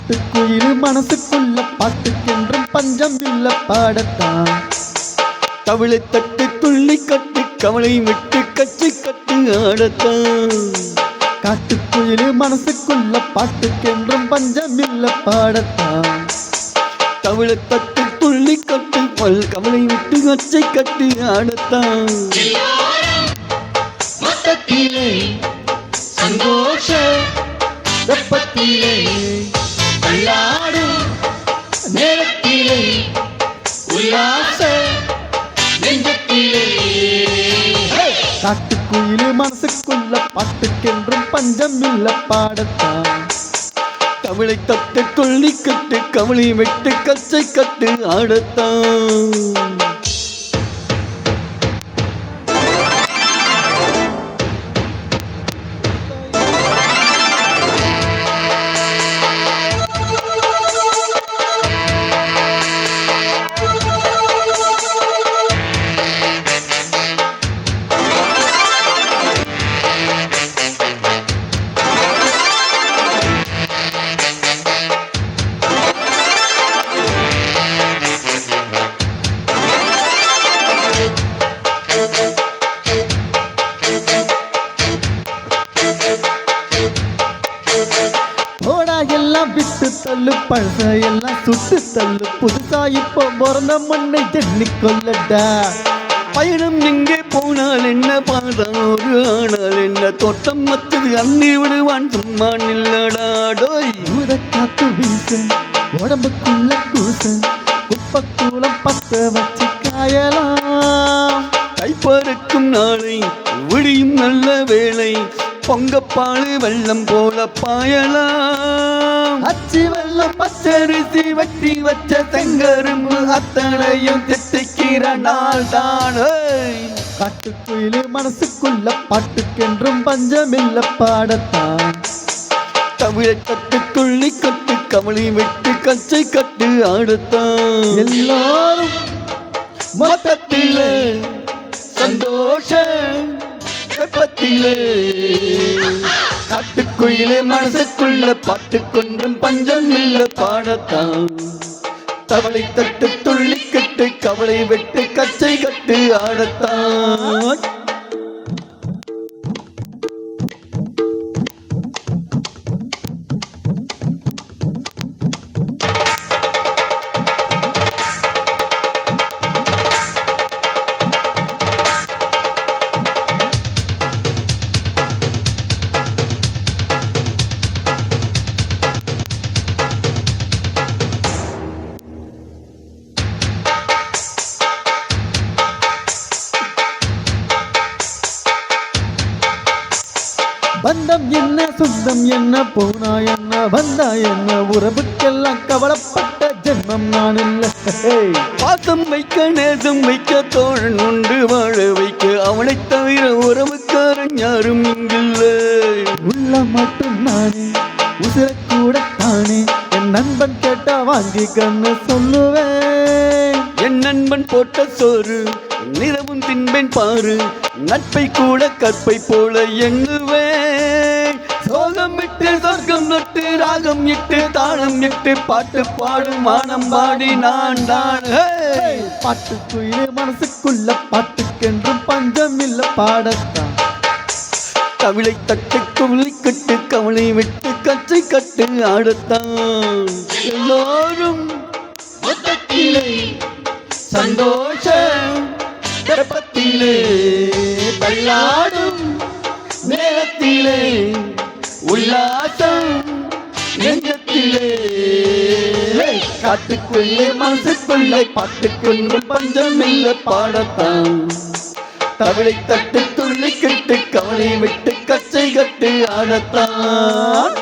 காட்டுக்குயில் மனசுக்குள்ள பாட்டுக்கென்றும் பஞ்சம் இல்ல பாடத்தான். தவிளை தட்டு துள்ளி கட்டு கவலை விட்டு கச்சி கட்டு ஆடத்தான். காட்டுக்குயில் மனசுக்குள்ள பாட்டுக்கென்றும் பஞ்சம் இல்ல பாடத்தான். தவிளை தட்டு துள்ளி கட்டு கவலை விட்டு கச்சை கட்டு ஆடத்தான். மொத்தத்திலே சந்தோஷ வெப்பத்திலே தள்ளாடும் நேரத்திலே உல்லாச நெஞ்சத்திலே. காட்டுக்குயில் மனசுக்குள்ள பாட்டுக்கென்றும் பஞ்சம் இல்ல பாடத்தான். கவலை தட்டு துள்ளி கட்டு கவலை விட்டு கச்சை கட்டு ஆடத்தான். எல்லாம் விட்டு தள்ளு பழச எல்லாம் சுட்டு தள்ளு புதுசா இப்போ பிறந்த மண்ணை எண்ணிக்கொள்ளடா. பயணம் எங்கே போனால் என்ன பார்த்தான் ஒரு ஆனால் என்ன தோட்டம் மத்தது அண்ணி விடுவான் சும்மா நில்லடாடோய். காத்து வீச உடம்புக்குள்ள கூச குப்பக்கூலம் பத்த வச்சு காயலாம். கைப்பறக்கும் நாளை விடியும் நல்ல வேளை பொங்கப்பாலு வெள்ளம் போல பாயலாம். அச்சி வெள்ளம் பச்சரிசி வட்டி வச்ச செங்கரும்பு அத்தனையும் திட்டிக்கிற நாள் தான். காட்டுக்குயிலே மனசுக்குள்ள பாட்டுக்கென்றும் பஞ்சமில்ல பாடத்தான். தவிழை கட்டு துள்ளி கட்டு கவலை விட்டு கச்சை கட்டு ஆடத்தான். எல்லாரும் மொத்தத்திலே சந்தோஷ வெப்பத்திலே காட்டுக்குயிலே மனசுக்குள்ள பாட்டுக்கொன்றும் பஞ்சம் இல்ல பாடத்தான். தவளை தட்டு துள்ளி கட்டு கவலை வெட்டு கச்சை கட்டு ஆடத்தான். பந்தம் என்ன சொந்தம் என்ன போனா என்ன வந்தா என்ன உறவுக்கெல்லாம் கவலைப்பட்ட ஜென்மம் நான் இல்லை. பாசம் வைக்க நேசம் வைக்க தோழன் உண்டு வாழ வைக்க அவனை தவிர உறவுக்காரன் யாரும் இங்கில்லை. உள்ள மட்டும் நானே உசிர கூட தானே என் நண்பன் கேட்டா வாங்கி கண்ணு சொல்லுவேன். என் நண்பன் போட்ட சோறு நிறவும் தின்பேன் பாரு நட்பை கூட கற்பை போல எண்ணுவேன். சோகம் விட்டு சொர்க்கம் நட்டு ராகம் இட்டு தாளம் இட்டு பாட்டு பாடும் மானம் பாடி நான் தான். பாட்டுக்குயிலே மனசுக்குள்ள பாட்டுக்கென்றும் பஞ்சம் இல்ல பாடத்தான். கவிளை தட்டு குவிளை கட்டு கவலை விட்டு கச்சை கட்டு ஆடத்தான். எல்லோரும் மொத்தத்திலே சந்தோஷ வெப்பத்திலே தள்ளாடும் நேரத்திலே உல்லாசம் நெஞ்சத்திலே. காட்டுக்குள்ளே மனசுக்குள்ளே பாட்டுக்கொன்றும் பஞ்சம் இல்ல பாடத்தான். தவிளை தட்டு துள்ளி கட்டு கவலை விட்டு கச்சை கட்டு ஆடத்தான்.